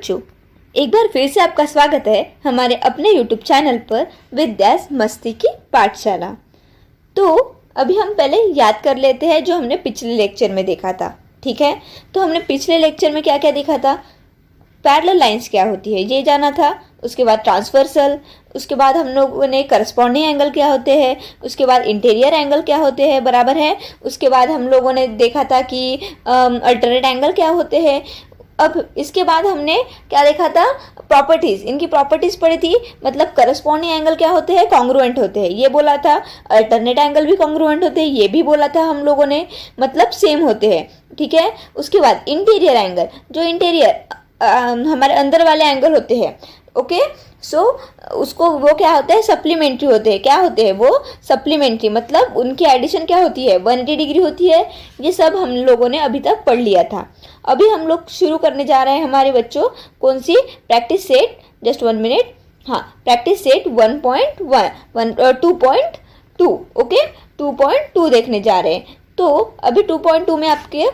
बच्चों, एक बार फिर से आपका स्वागत है हमारे अपने YouTube चैनल पर विद्यास मस्ती की पाठशाला। तो अभी हम पहले याद कर लेते हैं जो हमने पिछले लेक्चर में देखा था। ठीक है, तो हमने पिछले लेक्चर में क्या क्या देखा था। पैरेलल लाइंस क्या होती है ये जाना था, उसके बाद ट्रांसवर्सल, उसके बाद हम लोगों ने करस्पॉन्डिंग एंगल क्या होते हैं, उसके बाद इंटीरियर एंगल क्या होते हैं, बराबर है। उसके बाद हम लोगों ने देखा था कि अल्टरनेट एंगल क्या होते हैं। अब इसके बाद हमने क्या देखा था, प्रॉपर्टीज़, इनकी प्रॉपर्टीज़ पढ़ी थी। मतलब करस्पॉन्डिंग एंगल क्या होते हैं, कॉन्ग्रुएंट होते हैं, ये बोला था। अल्टरनेट एंगल भी कॉन्ग्रुएंट होते हैं, ये भी बोला था हम लोगों ने, मतलब सेम होते हैं। ठीक है, उसके बाद इंटीरियर एंगल, जो इंटीरियर हमारे अंदर वाले एंगल होते हैं, ओके, सो उसको वो क्या होता है, सप्लीमेंट्री होते हैं। क्या होते हैं वो, सप्लीमेंट्री, मतलब उनकी एडिशन क्या होती है, 180 डिग्री होती है। ये सब हम लोगों ने अभी तक पढ़ लिया था। अभी हम लोग शुरू करने जा रहे हैं हमारे बच्चों, कौन सी, प्रैक्टिस सेट, जस्ट 1 मिनट, हाँ, प्रैक्टिस सेट 2.2, ओके, 2.2 देखने जा रहे हैं। तो अभी 2.2 में आपके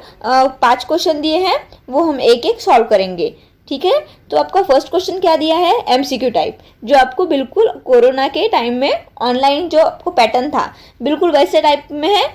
5 क्वेश्चन दिए हैं, वो हम एक एक सॉल्व करेंगे। ठीक है, तो आपका फर्स्ट क्वेश्चन क्या दिया है, एमसीक्यू टाइप, जो आपको बिल्कुल कोरोना के टाइम में ऑनलाइन जो आपको पैटर्न था बिल्कुल वैसे टाइप में है,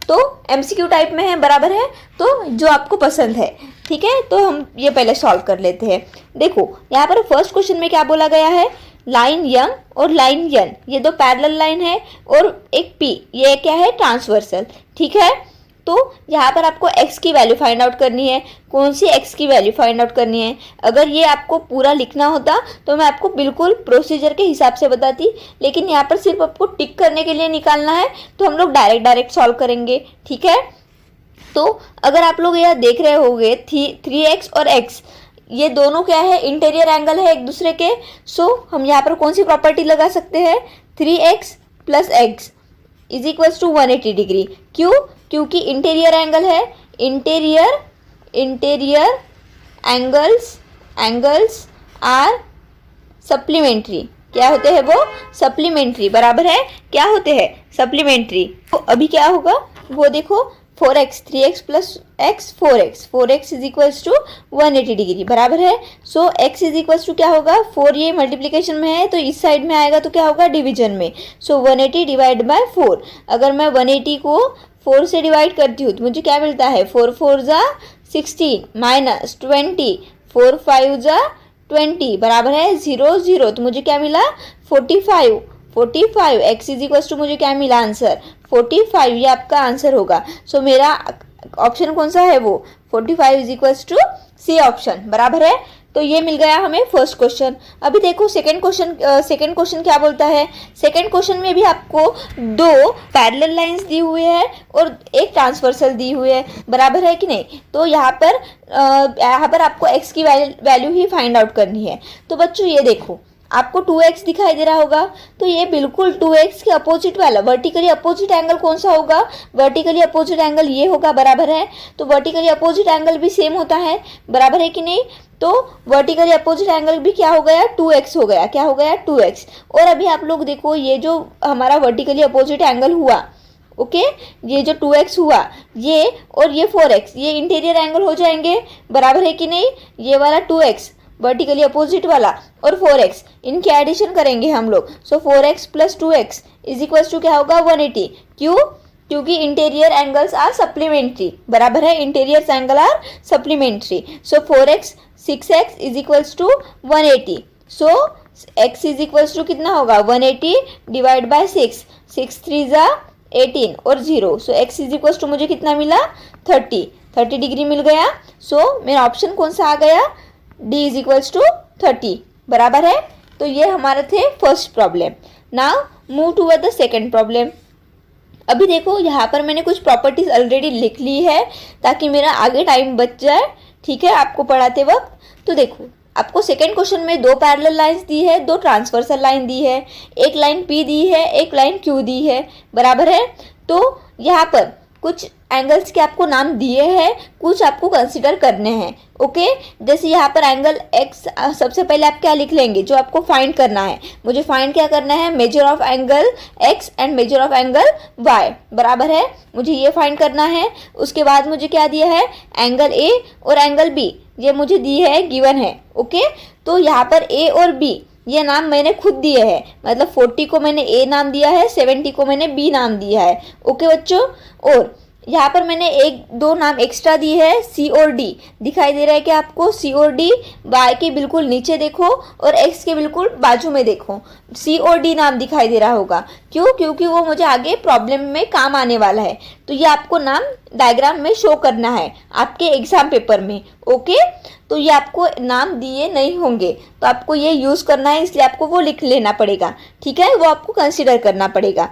तो एमसीक्यू टाइप में है, बराबर है, तो जो आपको पसंद है। ठीक है, तो हम ये पहले सॉल्व कर लेते हैं। देखो यहाँ पर फर्स्ट क्वेश्चन में क्या बोला गया है, लाइन यम और लाइन यन, ये दो पैरेलल लाइन है, और एक पी, ये क्या है, ट्रांसवर्सल। ठीक है, तो यहाँ पर आपको x की वैल्यू फाइंड आउट करनी है। कौन सी x की वैल्यू फाइंड आउट करनी है, अगर ये आपको पूरा लिखना होता तो मैं आपको बिल्कुल प्रोसीजर के हिसाब से बताती, लेकिन यहाँ पर सिर्फ आपको टिक करने के लिए निकालना है, तो हम लोग डायरेक्ट सॉल्व करेंगे। ठीक है, तो अगर आप लोग यह देख रहे होंगे 3x और x, ये दोनों क्या है, इंटीरियर एंगल है एक दूसरे के। सो हम यहाँ पर कौन सी प्रॉपर्टी लगा सकते हैं, 3x plus x is equals to 180 degree. क्यों, क्योंकि इंटीरियर एंगल है, इंटीरियर एंगल्स आर सप्लीमेंट्री। क्या होते हैं वो, सप्लीमेंट्री, बराबर है, क्या होते हैं, सप्लीमेंट्री। तो अभी क्या होगा वो देखो, 4x 3x plus x 4x is equals to 180 degree, बराबर है। So x is equals to क्या होगा, 4, ये मल्टीप्लिकेशन में है तो इस साइड में आएगा, तो क्या होगा, डिवीजन में। सो 180 डिवाइड बाय 4, अगर मैं 180 को 4 से डिवाइड करती हूँ तो मुझे क्या मिलता है, 4 4 जा 16 माइनस 20, 4 5 जा 20, बराबर है 0 0, तो मुझे क्या मिला, 45 x इज इक्वल्स टू, मुझे क्या मिला आंसर, 45, ये आपका आंसर होगा। सो मेरा ऑप्शन कौन सा है वो, 45 is equals to C option, बराबर है। तो ये मिल गया हमें फर्स्ट क्वेश्चन। अभी देखो सेकंड क्वेश्चन क्या बोलता है। सेकंड क्वेश्चन में भी आपको 2 पैरेलल लाइंस दी हुई है और एक ट्रांसवर्सल दी हुई है, बराबर है कि नहीं। तो यहाँ पर आपको x की वैल्यू ही फाइंड आउट करनी है। तो बच्चों ये देखो, आपको 2x दिखाई दे रहा होगा, तो ये बिल्कुल 2x के अपोजिट वाला वर्टिकली अपोजिट एंगल कौन सा होगा, वर्टिकली अपोजिट एंगल ये होगा, बराबर है। तो वर्टिकली अपोजिट एंगल भी सेम होता है, बराबर है कि नहीं। तो वर्टिकली अपोजिट एंगल भी क्या हो गया, 2x हो गया, क्या हो गया, 2x। और अभी आप लोग देखो, ये जो हमारा वर्टिकली अपोजिट एंगल हुआ, ओके, ये जो 2x हुआ, ये और ये 4x, ये इंटीरियर एंगल हो जाएंगे, बराबर है कि नहीं। ये वाला 2x वर्टिकली अपोजिट वाला और 4x, इनकी एडिशन करेंगे हम लोग। So 4x plus 2x is equals to क्या होगा, 180। क्यों, क्योंकि इंटीरियर एंगल्स आर सप्लीमेंट्री, बराबर है, interior angle are supplementary. So 4x 6x is equals to 180। So x is equals to कितना होगा, 180 डिवाइड बाय 6, 6 3 जा 18 और 0। सो x इज इक्वल्स टू मुझे कितना मिला, 30 डिग्री मिल गया। सो मेरा ऑप्शन कौन सा आ गया, d इज इक्वल्स टू 30, बराबर है। तो ये हमारे थे first problem. Now move toward the second problem. अभी देखो यहाँ पर मैंने कुछ प्रॉपर्टीज ऑलरेडी लिख ली है ताकि मेरा आगे टाइम बच जाए, ठीक है, आपको पढ़ाते वक्त। तो देखो आपको सेकंड क्वेश्चन में 2 पैरेलल लाइंस दी है, 2 ट्रांसवर्सल लाइन दी है, एक लाइन P दी है, एक लाइन Q दी है, बराबर है। तो यहाँ पर कुछ एंगल्स के आपको नाम दिए हैं, कुछ आपको कंसीडर करने हैं। ओके, जैसे यहाँ पर एंगल एक्स, सबसे पहले आप क्या लिख लेंगे, जो आपको फाइंड करना है, मुझे फाइंड क्या करना है, measure of angle X and measure of angle Y, बराबर है, मुझे ये फाइंड करना है। उसके बाद मुझे क्या दिया है, एंगल ए और एंगल बी, ये मुझे दिए है, गिवन है। ओके, तो यहाँ पर ए और बी ये नाम मैंने खुद दिए हैं, मतलब 40 को मैंने ए नाम दिया है, 70 को मैंने बी नाम दिया है। ओके बच्चों, और यहाँ पर मैंने एक दो नाम एक्स्ट्रा दिए है, सी और डी, दिखाई दे रहा है कि आपको सी और डी, वाई के बिल्कुल नीचे देखो और एक्स के बिल्कुल बाजू में देखो, सी और डी नाम दिखाई दे रहा होगा। क्यों, क्योंकि वो मुझे आगे प्रॉब्लम में काम आने वाला है, तो ये आपको नाम डायग्राम में शो करना है आपके एग्जाम पेपर में। ओके, तो ये आपको नाम दिए नहीं होंगे तो आपको ये यूज़ करना है, इसलिए आपको वो लिख लेना पड़ेगा। ठीक है, वो आपको कंसिडर करना पड़ेगा,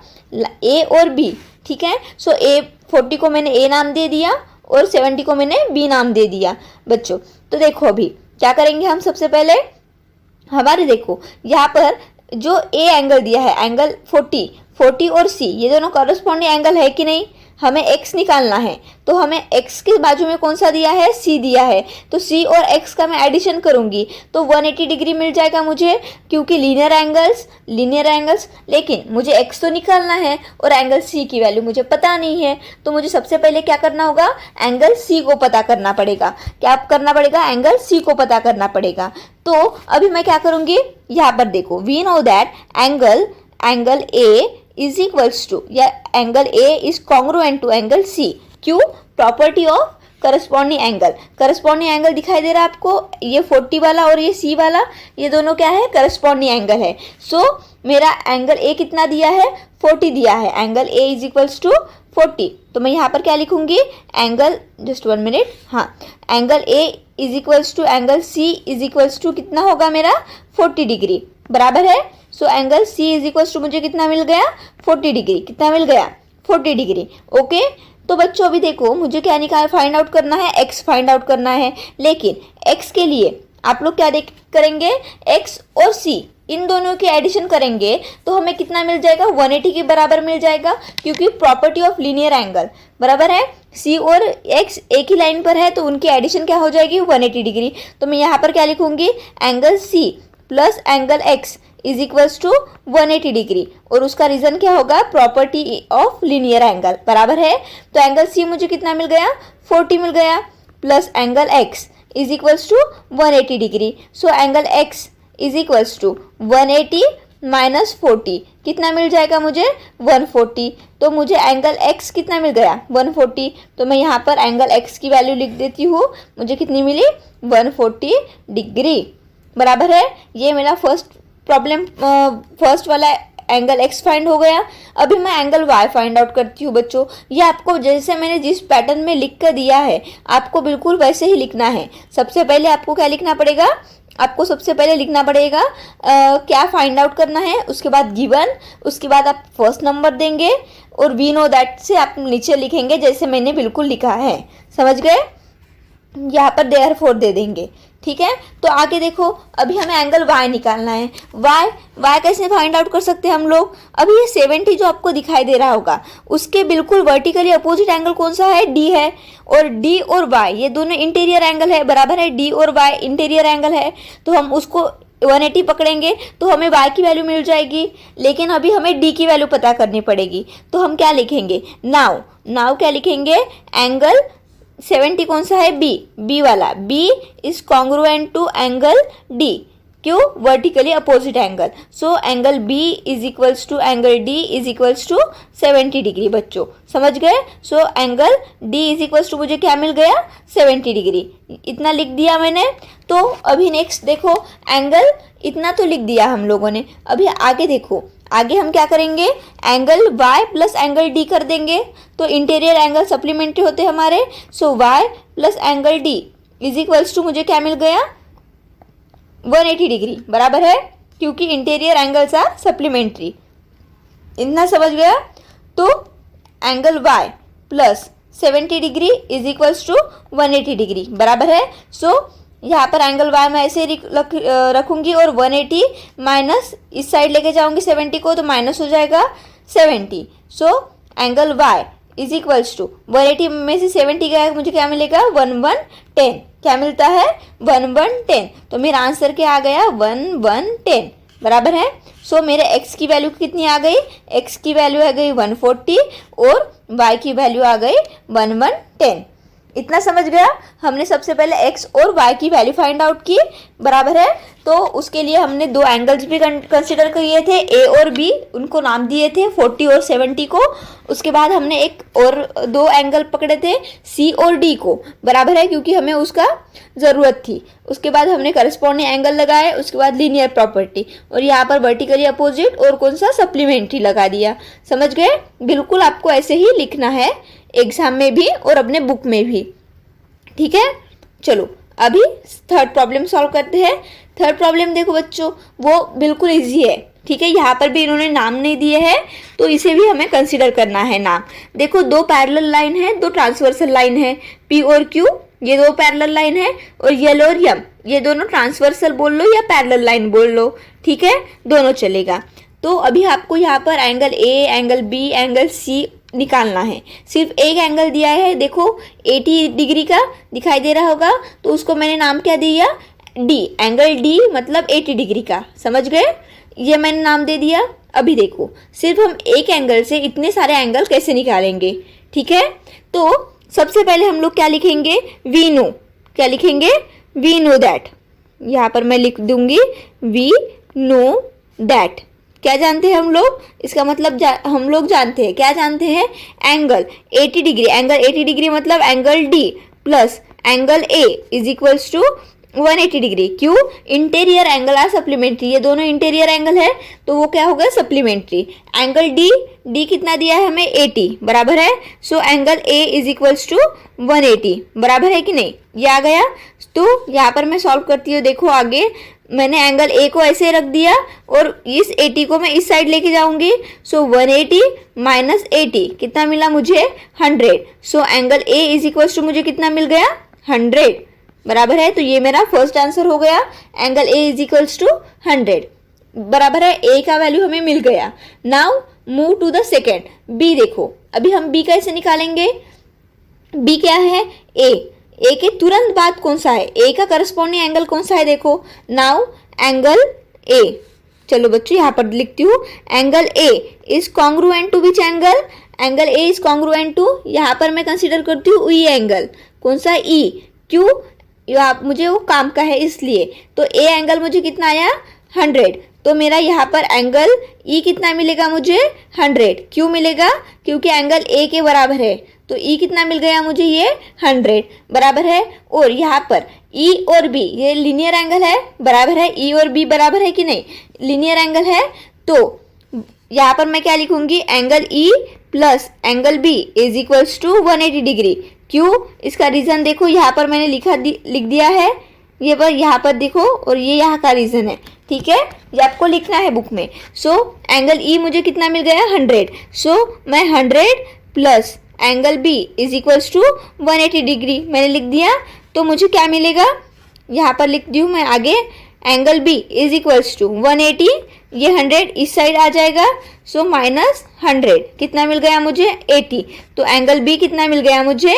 ए और बी। ठीक है, सो ए 40 को मैंने ए नाम दे दिया और 70 को मैंने बी नाम दे दिया बच्चों। तो देखो अभी क्या करेंगे हम, सबसे पहले हमारे देखो यहाँ पर जो ए एंगल दिया है, एंगल 40 और सी, ये दोनों कॉरस्पॉन्डिंग एंगल है कि नहीं, हमें x निकालना है, तो हमें x के बाजू में कौन सा दिया है, c दिया है, तो c और x का मैं एडिशन करूंगी तो 180 डिग्री मिल जाएगा मुझे, क्योंकि लीनियर एंगल्स, लेकिन मुझे x तो निकालना है और एंगल c की वैल्यू मुझे पता नहीं है, तो मुझे सबसे पहले क्या करना होगा, एंगल c को पता करना पड़ेगा। क्या करना पड़ेगा, एंगल c को पता करना पड़ेगा। तो अभी मैं क्या करूंगी, यहाँ पर देखो, we know that angle A is equals to, या angle A is congruent to angle C. क्यों, प्रॉपर्टी ऑफ करस्पॉन्डिंग एंगल दिखाई दे रहा है आपको, ये 40 वाला और ये सी वाला, ये दोनों क्या है, करस्पॉन्डिंग एंगल है। सो मेरा एंगल ए कितना दिया है, 40 दिया है, angle A is equals to 40, तो मैं यहाँ पर क्या लिखूंगी, एंगल, जस्ट 1 मिनट, हाँ, angle A is equals to angle C is equals to कितना होगा मेरा, 40 डिग्री, बराबर है। So angle C is equal to मुझे कितना मिल गया, 40 डिग्री, कितना मिल गया, 40 डिग्री। ओके, तो बच्चों अभी देखो मुझे क्या निकाल फाइंड आउट करना है, x फाइंड आउट करना है, लेकिन x के लिए आप लोग क्या करेंगे, x और c इन दोनों की एडिशन करेंगे तो हमें कितना मिल जाएगा, 180 के बराबर मिल जाएगा, क्योंकि प्रॉपर्टी ऑफ लीनियर एंगल, बराबर है, c और x एक ही लाइन पर है तो उनकी एडिशन क्या हो जाएगी, 180 डिग्री। तो मैं यहाँ पर क्या लिखूंगी, angle c plus angle x is equals to 180 degree, और उसका रीजन क्या होगा, प्रॉपर्टी ऑफ लीनियर एंगल, बराबर है। तो एंगल सी मुझे कितना मिल गया, 40 मिल गया, plus angle X is equals to 180 degree. So angle X is equals to 180 minus 40, कितना मिल जाएगा मुझे, 140। तो मुझे एंगल एक्स कितना मिल गया, 140, तो मैं यहाँ पर एंगल एक्स की वैल्यू लिख देती हूँ, मुझे कितनी मिली, 140 डिग्री, बराबर है। ये मेरा फर्स्ट वाला एंगल x फाइंड हो गया। अभी मैं एंगल y फाइंड आउट करती हूँ बच्चों। ये आपको जैसे मैंने जिस पैटर्न में लिख कर दिया है आपको बिल्कुल वैसे ही लिखना है। सबसे पहले आपको क्या लिखना पड़ेगा, आपको सबसे पहले लिखना पड़ेगा क्या फाइंड आउट करना है, उसके बाद गिवन, उसके बाद आप फर्स्ट नंबर देंगे और वी नो दैट से आप नीचे लिखेंगे जैसे मैंने बिल्कुल लिखा है, समझ गए। यहाँ पर देयरफॉर दे देंगे, ठीक है। तो आगे देखो, अभी हमें एंगल y निकालना है। y कैसे फाइंड आउट कर सकते हैं हम लोग, अभी ये 70 जो आपको दिखाई दे रहा होगा उसके बिल्कुल वर्टिकली अपोजिट एंगल कौन सा है, d है, और d और y ये दोनों इंटीरियर एंगल है, बराबर है, d और y इंटीरियर एंगल है, तो हम उसको 180 पकड़ेंगे तो हमें y की वैल्यू मिल जाएगी, लेकिन अभी हमें d की वैल्यू पता करनी पड़ेगी। तो हम क्या लिखेंगे, नाउ क्या लिखेंगे, एंगल 70 कौन सा है, b वाला, b is congruent to angle d, क्यों, vertically opposite angle. So angle b is equals to angle d is equals to 70 degree, बच्चों समझ गए। So angle d is equals to मुझे क्या मिल गया, 70 डिग्री, इतना लिख दिया मैंने। तो अभी नेक्स्ट देखो, एंगल इतना तो लिख दिया हम लोगों ने, अभी आगे देखो, आगे हम क्या करेंगे, angle y plus angle d कर देंगे, तो इंटीरियर एंगल सप्लीमेंट्री होते हैं हमारे। So y plus angle d is equals to मुझे क्या मिल गया, 180 डिग्री, बराबर है, क्योंकि इंटीरियर एंगल्स आर सप्लीमेंट्री, इतना समझ गया। तो angle y plus 70 degree is equals to 180 degree, बराबर है। सो यहाँ पर एंगल y मैं ऐसे रखूंगी और 180 माइनस इस साइड लेके जाऊंगी 70 को, तो माइनस हो जाएगा 70। So angle y is equals to 180 में से 70 गया मुझे क्या मिलेगा 1110। क्या मिलता है 1110। तो मेरा आंसर क्या आ गया 1110 बराबर है। सो मेरे x की वैल्यू कितनी आ गई, x की वैल्यू आ गई 140 और y की वैल्यू आ गई 1110। इतना समझ गया। हमने सबसे पहले x और y की वैल्यू फाइंड आउट की बराबर है। तो उसके लिए हमने दो एंगल्स भी कंसिडर किए थे a और b, उनको नाम दिए थे 40 और 70 को। उसके बाद हमने एक और दो एंगल पकड़े थे c और d को बराबर है, क्योंकि हमें उसका ज़रूरत थी। उसके बाद हमने करस्पॉन्डिंग एंगल लगाए, उसके बाद लीनियर प्रॉपर्टी और यहाँ पर वर्टिकली अपोजिट और कौन सा सप्लीमेंट्री लगा दिया। समझ गए। बिल्कुल आपको ऐसे ही लिखना है एग्जाम में भी और अपने बुक में भी, ठीक है। चलो अभी थर्ड प्रॉब्लम सॉल्व करते हैं। थर्ड प्रॉब्लम देखो बच्चों, वो बिल्कुल इजी है, ठीक है। यहाँ पर भी इन्होंने नाम नहीं दिए हैं तो इसे भी हमें कंसीडर करना है नाम। देखो दो पैरेलल लाइन है, दो ट्रांसवर्सल लाइन है, P और Q ये दो पैरेलल लाइन है, और L और M ये दोनों ट्रांसवर्सल बोल लो या पैरेलल लाइन बोल लो, ठीक है, दोनों चलेगा। तो अभी आपको यहाँ पर angle A, angle B, angle C निकालना है। सिर्फ एक एंगल दिया है, देखो 80 डिग्री का दिखाई दे रहा होगा, तो उसको मैंने नाम क्या दिया D, एंगल D मतलब 80 डिग्री का। समझ गए, ये मैंने नाम दे दिया। अभी देखो सिर्फ हम एक एंगल से इतने सारे एंगल कैसे निकालेंगे, ठीक है। तो सबसे पहले हम लोग क्या लिखेंगे, वी नो। क्या लिखेंगे, वी नो दैट। यहाँ पर मैं लिख दूंगी वी नो दैट। क्या जानते हैं हम लोग, इसका मतलब हम लोग जानते हैं, क्या जानते हैं, एंगल 80 डिग्री। एंगल 80 डिग्री मतलब angle D plus angle A is equals to 180 degree. क्यों, इंटीरियर एंगल आर सप्लीमेंट्री, ये दोनों इंटीरियर एंगल है तो वो क्या होगा सप्लीमेंट्री। एंगल D कितना दिया है हमें 80 बराबर है। So angle A is equals to 180 बराबर है कि नहीं, ये आ गया। तो यहाँ पर मैं सॉल्व करती हूँ। देखो आगे मैंने एंगल A को ऐसे रख दिया और इस 80 को मैं इस साइड लेके जाऊंगी। सो 180 माइनस 80 कितना मिला मुझे 100। So angle A is equals to मुझे कितना मिल गया 100 बराबर है। तो ये मेरा फर्स्ट आंसर हो गया, angle A is equals to 100 बराबर है। A का वैल्यू हमें मिल गया। Now move to the second B। देखो अभी हम B कैसे निकालेंगे, B क्या है A के तुरंत बाद कौन सा है, A का करस्पॉन्डिंग एंगल कौन सा है, देखो नाउ एंगल A। चलो बच्चों यहाँ पर लिखती हूँ, angle A is congruent to which angle, angle A is congruent to, यहाँ पर मैं कंसीडर करती हूँ ई एंगल, कौन सा E। क्यों, मुझे वो काम का है इसलिए। तो A एंगल मुझे कितना आया 100, तो मेरा यहाँ पर एंगल E कितना मिलेगा मुझे 100। क्यों मिलेगा, क्योंकि एंगल A के बराबर है। तो E कितना मिल गया मुझे, ये 100 बराबर है। और यहाँ पर E और B ये लीनियर एंगल है बराबर है, E और B बराबर है कि नहीं, लीनियर एंगल है। तो यहाँ पर मैं क्या लिखूंगी, angle E plus angle B is equals to 180 degree. क्यों, इसका रीज़न देखो यहाँ पर मैंने लिख दिया है, ये पर यहाँ पर देखो, और ये यहाँ का रीज़न है, ठीक है, ये आपको लिखना है बुक में। सो एंगल E मुझे कितना मिल गया 100। सो मैं 100 plus angle B is equals to 180 degree मैंने लिख दिया। तो मुझे क्या मिलेगा, यहाँ पर लिख दी हूँ मैं आगे, angle B is equals to 180, ये 100 इस साइड आ जाएगा। सो माइनस 100 कितना मिल गया मुझे 80। तो एंगल B कितना मिल गया मुझे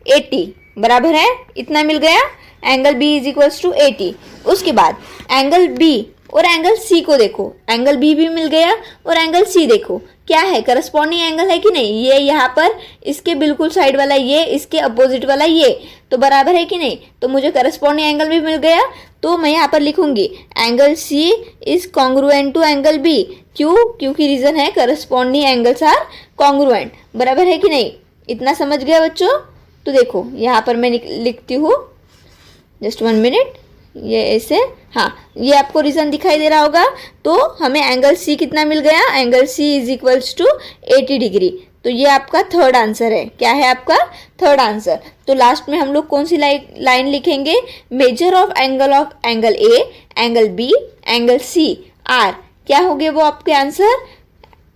80 बराबर है, इतना मिल गया, angle B is equals to 80। उसके बाद एंगल B और एंगल C को देखो, एंगल B भी मिल गया और एंगल C देखो क्या है, करस्पॉन्डिंग एंगल है कि नहीं, ये यहाँ पर इसके बिल्कुल साइड वाला ये, इसके अपोजिट वाला ये, तो बराबर है कि नहीं। तो मुझे करस्पॉन्डिंग एंगल भी मिल गया। तो मैं यहाँ पर लिखूंगी angle C is congruent to angle B। क्यों, क्योंकि रीजन है करस्पॉन्डिंग एंगल्स आर कॉन्ग्रुएंट बराबर है कि नहीं। इतना समझ गया बच्चों। तो देखो यहाँ पर मैं लिखती हूँ, जस्ट 1 मिनट, ये ऐसे, हाँ ये आपको रीज़न दिखाई दे रहा होगा। तो हमें एंगल C कितना मिल गया, angle C is equals to 80 degree. तो ये आपका थर्ड आंसर है। क्या है आपका थर्ड आंसर। तो लास्ट में हम लोग कौन सी लाइन लिखेंगे, measure of angle A, angle B, angle C are, क्या हो गए वो आपके आंसर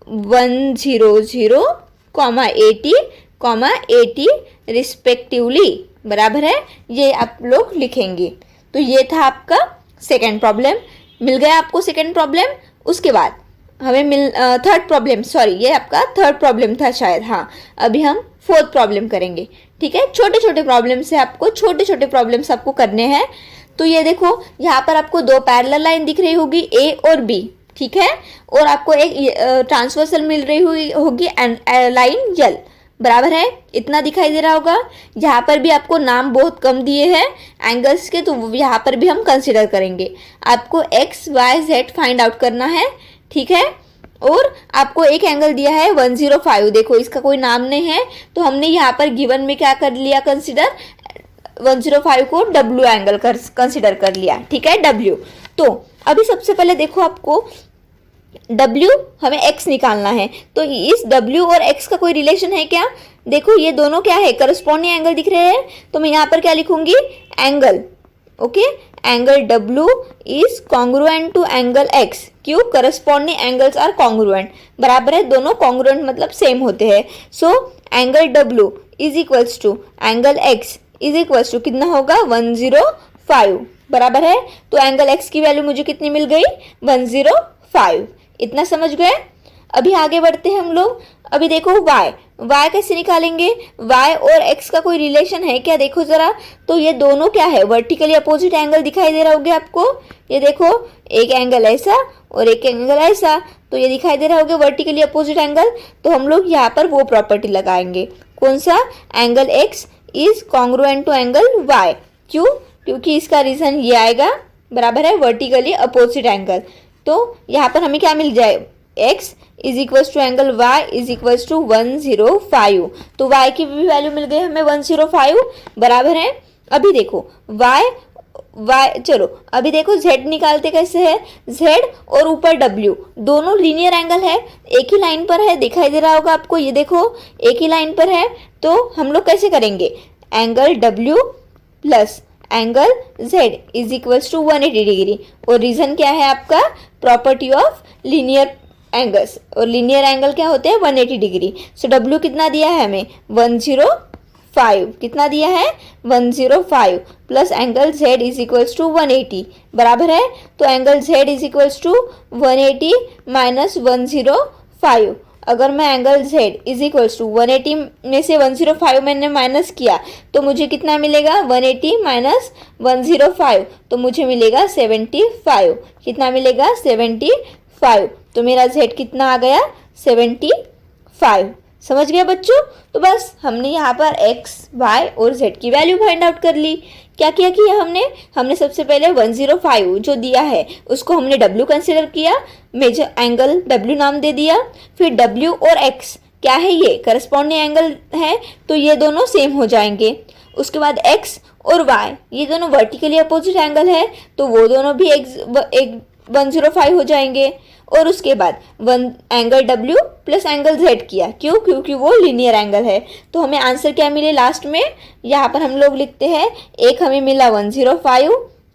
100, 80, 80 रिस्पेक्टिवली बराबर है, ये आप लोग लिखेंगे। तो ये था आपका सेकेंड प्रॉब्लम। मिल गया आपको सेकेंड प्रॉब्लम। उसके बाद हमें थर्ड प्रॉब्लम, सॉरी ये आपका थर्ड प्रॉब्लम था शायद, हाँ। अभी हम फोर्थ प्रॉब्लम करेंगे, ठीक है। छोटे छोटे प्रॉब्लम से आपको छोटे छोटे प्रॉब्लम्स आपको करने हैं। तो ये देखो यहाँ पर आपको दो पैरेलल लाइन दिख रही होगी ए और बी, ठीक है, और आपको एक ट्रांसवर्सल मिल रही होगी लाइन यल, बराबर है, इतना दिखाई दे रहा होगा। यहाँ पर भी आपको नाम बहुत कम दिए हैं एंगल्स के, तो यहाँ पर भी हम कंसिडर करेंगे। आपको X Y Z find out करना है, ठीक है। और आपको एक एंगल दिया है 105, देखो इसका कोई नाम नहीं है, तो हमने यहाँ पर गिवन में क्या कर लिया कंसिडर, 105 को W एंगल कंसिडर कर लिया, ठीक है, W। तो अभी सबसे पहले देखो आपको W हमें X निकालना है, तो इस W और X का कोई रिलेशन है क्या? देखो ये दोनों क्या है, करस्पॉन्डिंग एंगल दिख रहे हैं, तो मैं यहाँ पर क्या लिखूंगी, angle, okay, angle W is congruent to angle X, क्यों, करस्पॉन्डिंग एंगल्स आर कॉन्ग्रुएंट, बराबर है, दोनों कॉन्ग्रुएंट मतलब सेम होते हैं। So angle W is equals to angle X is equals to कितना होगा, 105, बराबर है। तो एंगल X की वैल्यू मुझे कितनी मिल गई, 105, इतना समझ गए। अभी आगे बढ़ते हैं हम लोग। अभी देखो y कैसे निकालेंगे, y और x का कोई रिलेशन है क्या, देखो जरा। तो ये दोनों क्या है, वर्टिकली अपोजिट एंगल दिखाई दे रहा होगा आपको, ये देखो एक एंगल ऐसा और एक एंगल ऐसा, तो ये दिखाई दे रहा होगा वर्टिकली अपोजिट एंगल। तो हम लोग यहाँ पर वो प्रॉपर्टी लगाएंगे, कौन सा, angle x is congruent to angle y, क्यों, क्योंकि इसका रीजन ये आएगा, बराबर है, वर्टिकली अपोजिट एंगल। तो यहाँ पर हमें क्या मिल जाए, x is equals to angle y is equals to 105, तो y की भी वैल्यू मिल गई हमें 105, बराबर है। अभी देखो y चलो अभी देखो z निकालते कैसे है, z और ऊपर w दोनों लीनियर एंगल है, एक ही लाइन पर है, दिखाई दे रहा होगा आपको, ये देखो एक ही लाइन पर है। तो हम लोग कैसे करेंगे, angle w plus angle z is equals to 180 degree, और रीजन क्या है आपका, प्रॉपर्टी ऑफ लीनियर एंगल्स, और लीनियर एंगल क्या होते हैं, 180 डिग्री। सो w कितना दिया है हमें, 105, कितना दिया है, 105 plus angle z is equals to 180, बराबर है। तो angle z is equals to 180 minus 105, अगर मैं angle z is equals to 180 में से 105 मैंने माइनस किया तो मुझे कितना मिलेगा, 180 माइनस 105, तो मुझे मिलेगा 75, कितना मिलेगा, 75, तो मेरा z कितना आ गया, 75, समझ गया बच्चों। तो बस हमने यहाँ पर x, y और z की वैल्यू फाइंड आउट कर ली। क्या किया कि हमने सबसे पहले 105 जो दिया है उसको हमने w कंसिडर किया, मेजर एंगल w नाम दे दिया, फिर w और x क्या है, ये करस्पॉन्डिंग एंगल है, तो ये दोनों सेम हो जाएंगे। उसके बाद x और y ये दोनों वर्टिकली अपोजिट एंगल है, तो वो दोनों भी एक 105 हो जाएंगे। और उसके बाद angle W plus angle Z किया, क्यों, क्योंकि वो लीनियर एंगल है। तो हमें आंसर क्या मिले लास्ट में, यहाँ पर हम लोग लिखते हैं, एक हमें मिला 105,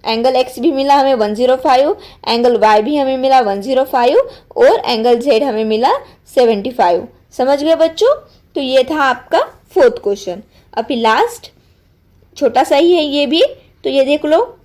एंगल X भी मिला हमें 105, एंगल Y भी हमें मिला 105 और एंगल Z हमें मिला 75। समझ गए बच्चों। तो ये था आपका फोर्थ क्वेश्चन। अभी लास्ट छोटा सा ही है ये भी, तो ये देख लो,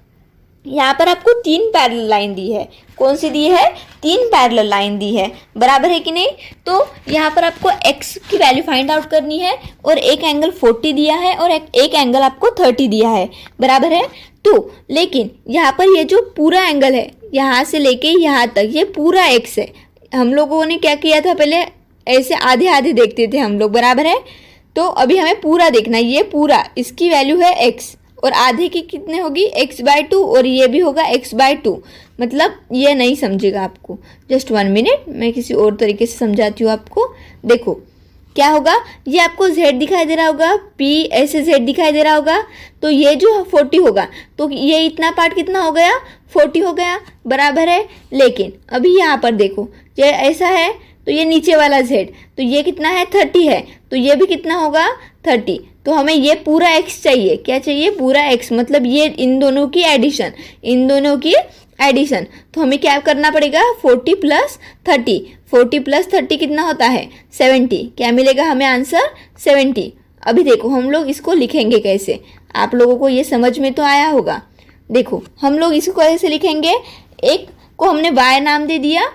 यहाँ पर आपको 3 पैरेलल लाइन दी है, कौन सी दी है, 3 पैरेलल लाइन दी है, बराबर है कि नहीं। तो यहाँ पर आपको x की वैल्यू फाइंड आउट करनी है, और एक एंगल 40 दिया है और एक एंगल आपको 30 दिया है, बराबर है। तो लेकिन यहाँ पर ये जो पूरा एंगल है यहाँ से लेके यहाँ तक, ये पूरा x है। हम लोगों ने क्या किया था, पहले ऐसे आधे आधे देखते थे हम लोग, बराबर है। तो अभी हमें पूरा देखना है, ये पूरा इसकी वैल्यू है x, और आधे की कितने होगी, x/2, और ये भी होगा x/2, मतलब ये नहीं समझेगा आपको। जस्ट 1 मिनट, मैं किसी और तरीके से समझाती हूँ आपको। देखो क्या होगा, ये आपको z दिखाई दे रहा होगा, p ऐसे z दिखाई दे रहा होगा, तो ये जो 40 होगा, तो ये इतना पार्ट कितना हो गया, 40 हो गया, बराबर है। लेकिन अभी यहाँ पर देखो, ये ऐसा है, तो ये नीचे वाला z, तो ये कितना है, 30 है, तो ये भी कितना होगा, 30। तो हमें ये पूरा x चाहिए, क्या चाहिए, पूरा x, मतलब ये इन दोनों की एडिशन, इन दोनों की एडिशन। तो हमें क्या करना पड़ेगा, 40 प्लस 30, 40 प्लस 30 कितना होता है, 70, क्या मिलेगा हमें आंसर, 70। अभी देखो हम लोग इसको लिखेंगे कैसे, आप लोगों को ये समझ में तो आया होगा। देखो हम लोग इसको कैसे लिखेंगे, एक को हमने y नाम दे दिया,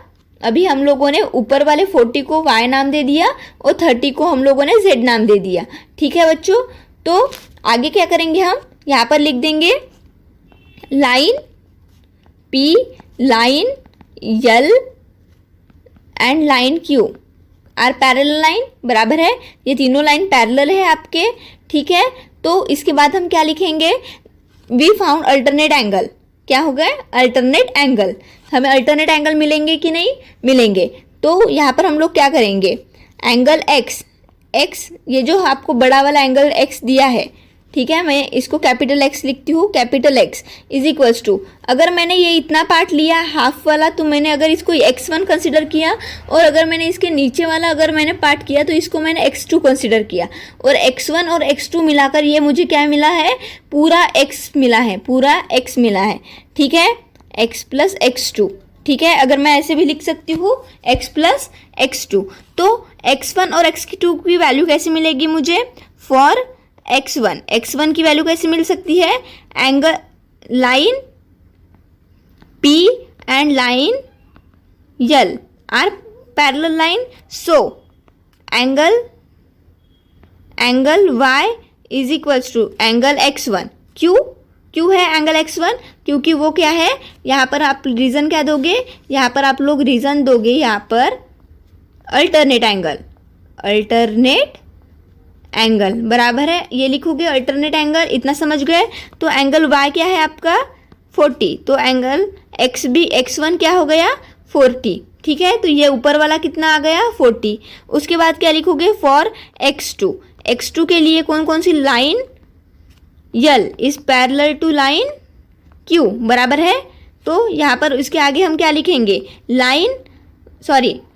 अभी हम लोगों ने ऊपर वाले 40 को y नाम दे दिया और 30 को हम लोगों ने z नाम दे दिया। ठीक है बच्चों, तो आगे क्या करेंगे, हम यहाँ पर लिख देंगे line P, line L and line Q are parallel line, बराबर है, ये तीनों लाइन पैरेलल है आपके। ठीक है, तो इसके बाद हम क्या लिखेंगे, वी फाउंड अल्टरनेट एंगल। क्या हो गया, अल्टरनेट एंगल। हमें अल्टरनेट एंगल मिलेंगे कि नहीं, मिलेंगे। तो यहाँ पर हम लोग क्या करेंगे, एंगल x, ये जो आपको बड़ा वाला एंगल x दिया है, ठीक है, मैं इसको कैपिटल X लिखती हूँ, capital X is equals to, अगर मैंने ये इतना पार्ट लिया हाफ वाला, तो मैंने अगर इसको x1 कंसिडर किया, और अगर मैंने इसके नीचे वाला अगर मैंने पार्ट किया तो इसको मैंने x2 कंसिडर किया, और x1 और x2 मिलाकर ये मुझे क्या मिला है, पूरा x मिला है, पूरा x मिला है। ठीक है, x प्लस x2। ठीक है, अगर मैं ऐसे भी लिख सकती हूँ x प्लस x2, तो x1 और x2 की वैल्यू कैसे मिलेगी मुझे, फॉर x1 की वैल्यू कैसे मिल सकती है, angle line P and line L are parallel line, so angle y is equals to angle x1। क्यों है एंगल x1, क्योंकि वो क्या है, यहाँ पर आप रीज़न क्या दोगे, यहाँ पर आप लोग रीज़न दोगे, यहाँ पर अल्टरनेट एंगल बराबर है, ये लिखोगे अल्टरनेट एंगल, इतना समझ गए। तो एंगल y क्या है आपका 40, तो एंगल x1 क्या हो गया 40। ठीक है, तो ये ऊपर वाला कितना आ गया 40। उसके बाद क्या लिखोगे, फॉर x2 के लिए कौन कौन सी line, L is parallel to line Q, बराबर है। तो यहाँ पर इसके आगे हम क्या लिखेंगे,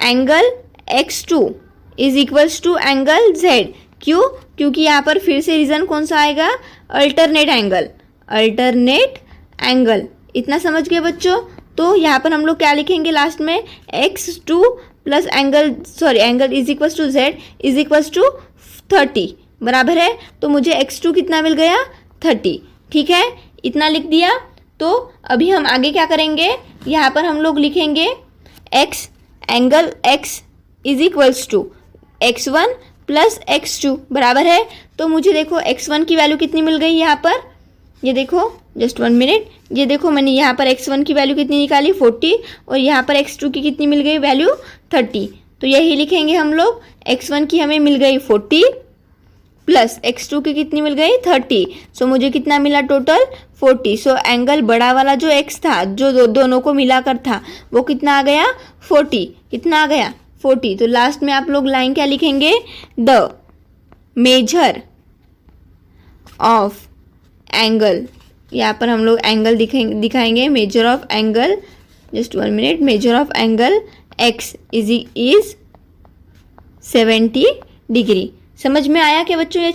angle x2 is equals to angle z। क्यों, क्योंकि यहाँ पर फिर से रीज़न कौन सा आएगा, अल्टरनेट एंगल। इतना समझ गए बच्चों। तो यहाँ पर हम लोग क्या लिखेंगे लास्ट में, x2 plus angle is equals to z is equals to 30, बराबर है। तो मुझे x2 कितना मिल गया 30। ठीक है, इतना लिख दिया। तो अभी हम आगे क्या करेंगे, यहाँ पर हम लोग लिखेंगे angle x is equals to x1 plus x2, बराबर है। तो मुझे देखो x1 की वैल्यू कितनी मिल गई यहाँ पर, ये देखो, जस्ट 1 मिनट, ये देखो मैंने यहाँ पर x1 की वैल्यू कितनी निकाली 40, और यहाँ पर x2 की कितनी मिल गई वैल्यू 30। तो यही लिखेंगे हम लोग, x1 की हमें मिल गई 40 प्लस x2 की कितनी मिल गई 30। सो मुझे कितना मिला टोटल 40। सो एंगल बड़ा वाला जो x था, जो दोनों को मिलाकर था, वो कितना आ गया 40। कितना आ गया 40। तो लास्ट में आप लोग लाइन क्या लिखेंगे, द मेजर ऑफ एंगल, यहाँ पर हम लोग एंगल दिखाएंगे, major of angle, just 1 minute, major of angle x is 70 degree. समझ में आया क्या बच्चों, ये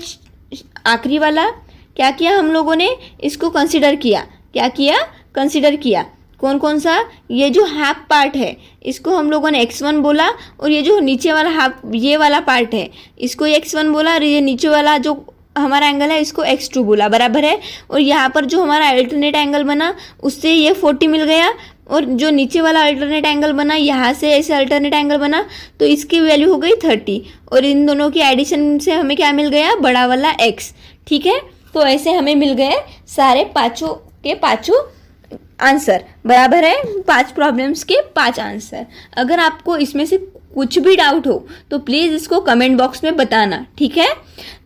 आखिरी वाला क्या किया हम लोगों ने, इसको कंसिडर किया। क्या किया, कंसिडर किया। कौन कौन सा, ये जो हाफ पार्ट है इसको हम लोगों ने x1 बोला, और ये जो नीचे वाला हाफ, ये वाला पार्ट है, इसको x1 बोला, और ये नीचे वाला जो हमारा एंगल है इसको x2 बोला, बराबर है। और यहाँ पर जो हमारा अल्टरनेट एंगल बना उससे ये 40 मिल गया, और जो नीचे वाला अल्टरनेट एंगल बना, यहाँ से ऐसे अल्टरनेट एंगल बना, तो इसकी वैल्यू हो गई 30, और इन दोनों की एडिशन से हमें क्या मिल गया, बड़ा वाला x। ठीक है, तो ऐसे हमें मिल गए सारे पाँचों के पाँचों आंसर, बराबर है, 5 प्रॉब्लम्स के 5 आंसर। अगर आपको इसमें से कुछ भी डाउट हो तो प्लीज़ इसको कमेंट बॉक्स में बताना, ठीक है।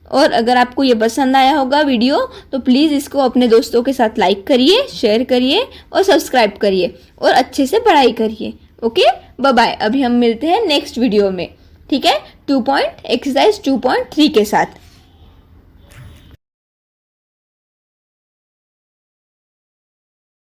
और अगर आपको ये पसंद आया होगा वीडियो तो प्लीज़ इसको अपने दोस्तों के साथ लाइक करिए, शेयर करिए और सब्सक्राइब करिए, और अच्छे से पढ़ाई करिए। Okay, bye bye. अभी हम मिलते हैं नेक्स्ट वीडियो में, ठीक है, एक्सरसाइज 2.3 के साथ।